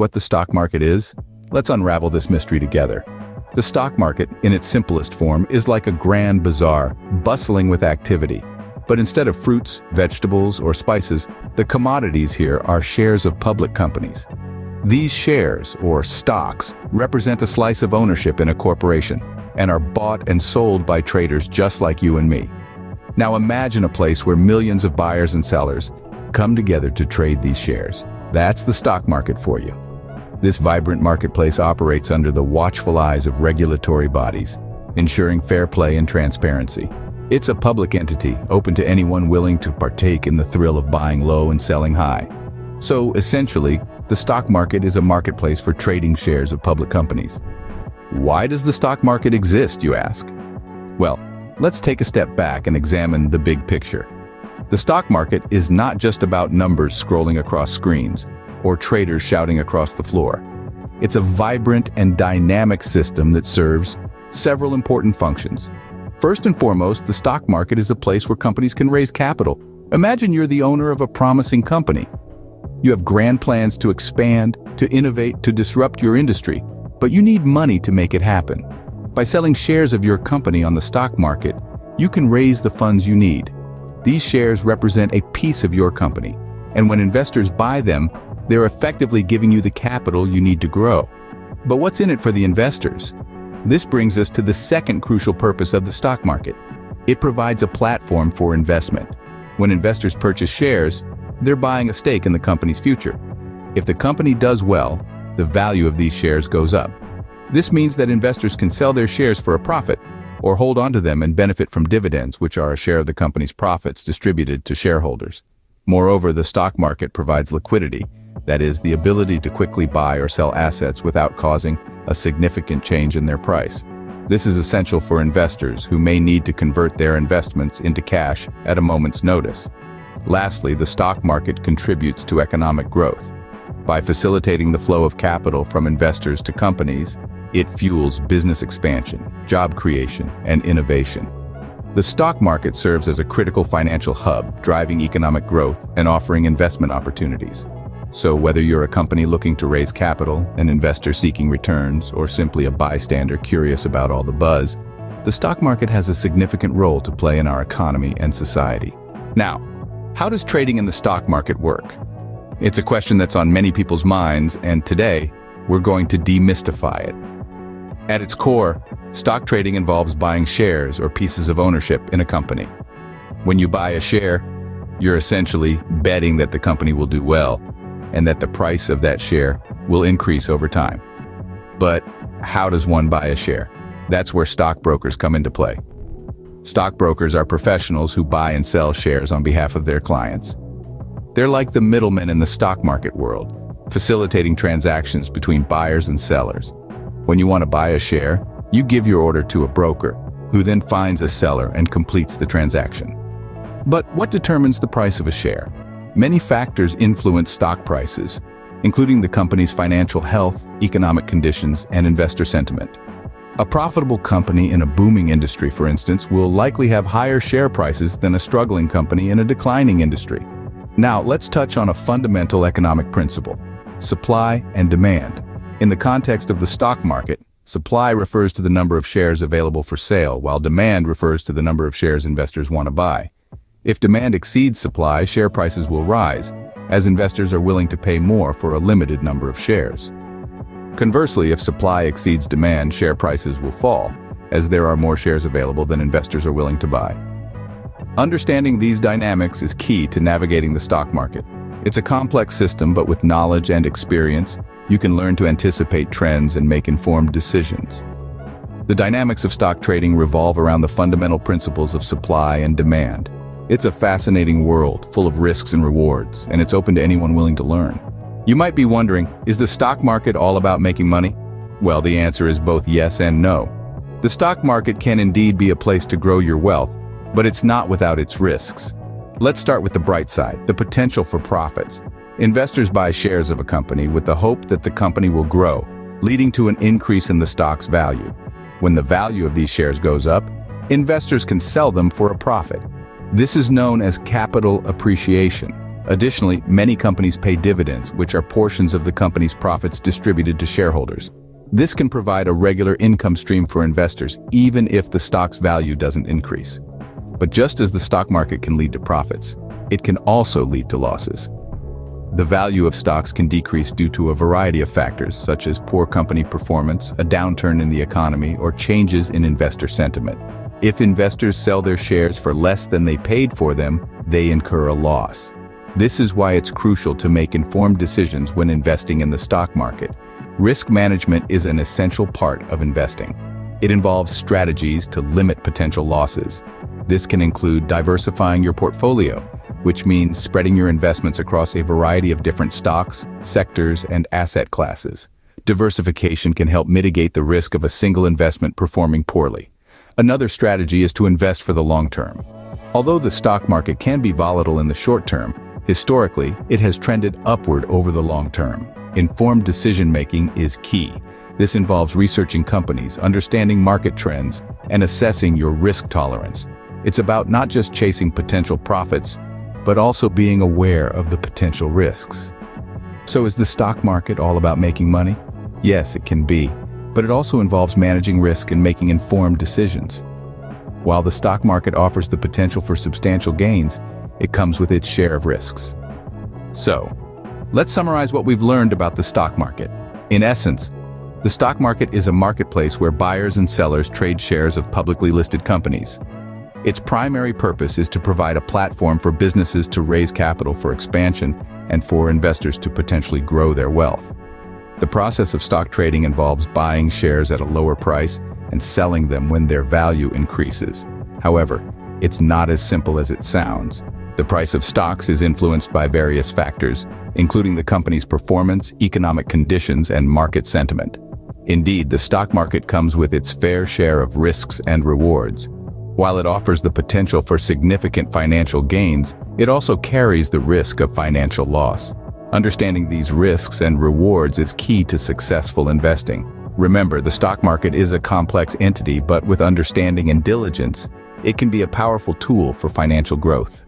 what the stock market is? Let's unravel this mystery together. The stock market, in its simplest form, is like a grand bazaar, bustling with activity. But instead of fruits, vegetables, or spices, the commodities here are shares of public companies. These shares, or stocks, represent a slice of ownership in a corporation and are bought and sold by traders just like you and me. Now imagine a place where millions of buyers and sellers come together to trade these shares. That's the stock market for you. This vibrant marketplace operates under the watchful eyes of regulatory bodies, ensuring fair play and transparency. It's a public entity, open to anyone willing to partake in the thrill of buying low and selling high. So, essentially, the stock market is a marketplace for trading shares of public companies. Why does the stock market exist, you ask? Well, let's take a step back and examine the big picture. The stock market is not just about numbers scrolling across screens or traders shouting across the floor. It's a vibrant and dynamic system that serves several important functions. First and foremost, the stock market is a place where companies can raise capital. Imagine you're the owner of a promising company. You have grand plans to expand, to innovate, to disrupt your industry, but you need money to make it happen. By selling shares of your company on the stock market, you can raise the funds you need. These shares represent a piece of your company, and when investors buy them, they're effectively giving you the capital you need to grow. But what's in it for the investors? This brings us to the second crucial purpose of the stock market. It provides a platform for investment. When investors purchase shares, they're buying a stake in the company's future. If the company does well, the value of these shares goes up. This means that investors can sell their shares for a profit, or hold onto them and benefit from dividends, which are a share of the company's profits distributed to shareholders. Moreover, the stock market provides liquidity, that is, the ability to quickly buy or sell assets without causing a significant change in their price. This is essential for investors who may need to convert their investments into cash at a moment's notice. Lastly, the stock market contributes to economic growth. By facilitating the flow of capital from investors to companies, it fuels business expansion, job creation, and innovation. The stock market serves as a critical financial hub, driving economic growth and offering investment opportunities. So whether you're a company looking to raise capital, an investor seeking returns, or simply a bystander curious about all the buzz, the stock market has a significant role to play in our economy and society. Now, how does trading in the stock market work? It's a question that's on many people's minds, and today, we're going to demystify it. At its core, stock trading involves buying shares or pieces of ownership in a company. When you buy a share, you're essentially betting that the company will do well, and that the price of that share will increase over time. But how does one buy a share? That's where stockbrokers come into play. Stockbrokers are professionals who buy and sell shares on behalf of their clients. They're like the middlemen in the stock market world, facilitating transactions between buyers and sellers. When you want to buy a share, you give your order to a broker, who then finds a seller and completes the transaction. But what determines the price of a share? Many factors influence stock prices, including the company's financial health, economic conditions, and investor sentiment. A profitable company in a booming industry, for instance, will likely have higher share prices than a struggling company in a declining industry. Now, let's touch on a fundamental economic principle: supply and demand. In the context of the stock market, supply refers to the number of shares available for sale, while demand refers to the number of shares investors want to buy. If demand exceeds supply, share prices will rise, as investors are willing to pay more for a limited number of shares. Conversely, if supply exceeds demand, share prices will fall, as there are more shares available than investors are willing to buy. Understanding these dynamics is key to navigating the stock market. It's a complex system, but with knowledge and experience, you can learn to anticipate trends and make informed decisions. The dynamics of stock trading revolve around the fundamental principles of supply and demand. It's a fascinating world, full of risks and rewards, and it's open to anyone willing to learn. You might be wondering, is the stock market all about making money? Well, the answer is both yes and no. The stock market can indeed be a place to grow your wealth, but it's not without its risks. Let's start with the bright side, the potential for profits. Investors buy shares of a company with the hope that the company will grow, leading to an increase in the stock's value. When the value of these shares goes up, investors can sell them for a profit. This is known as capital appreciation. Additionally, many companies pay dividends, which are portions of the company's profits distributed to shareholders. This can provide a regular income stream for investors, even if the stock's value doesn't increase. But just as the stock market can lead to profits, it can also lead to losses. The value of stocks can decrease due to a variety of factors, such as poor company performance, a downturn in the economy, or changes in investor sentiment. If investors sell their shares for less than they paid for them, they incur a loss. This is why it's crucial to make informed decisions when investing in the stock market. Risk management is an essential part of investing. It involves strategies to limit potential losses. This can include diversifying your portfolio, which means spreading your investments across a variety of different stocks, sectors, and asset classes. Diversification can help mitigate the risk of a single investment performing poorly. Another strategy is to invest for the long term. Although the stock market can be volatile in the short term, historically, it has trended upward over the long term. Informed decision-making is key. This involves researching companies, understanding market trends, and assessing your risk tolerance. It's about not just chasing potential profits, but also being aware of the potential risks. So is the stock market all about making money? Yes, it can be, but it also involves managing risk and making informed decisions. While the stock market offers the potential for substantial gains, it comes with its share of risks. So, let's summarize what we've learned about the stock market. In essence, the stock market is a marketplace where buyers and sellers trade shares of publicly listed companies. Its primary purpose is to provide a platform for businesses to raise capital for expansion and for investors to potentially grow their wealth. The process of stock trading involves buying shares at a lower price and selling them when their value increases. However, it's not as simple as it sounds. The price of stocks is influenced by various factors, including the company's performance, economic conditions, and market sentiment. Indeed, the stock market comes with its fair share of risks and rewards. While it offers the potential for significant financial gains, it also carries the risk of financial loss. Understanding these risks and rewards is key to successful investing. Remember, the stock market is a complex entity, but with understanding and diligence, it can be a powerful tool for financial growth.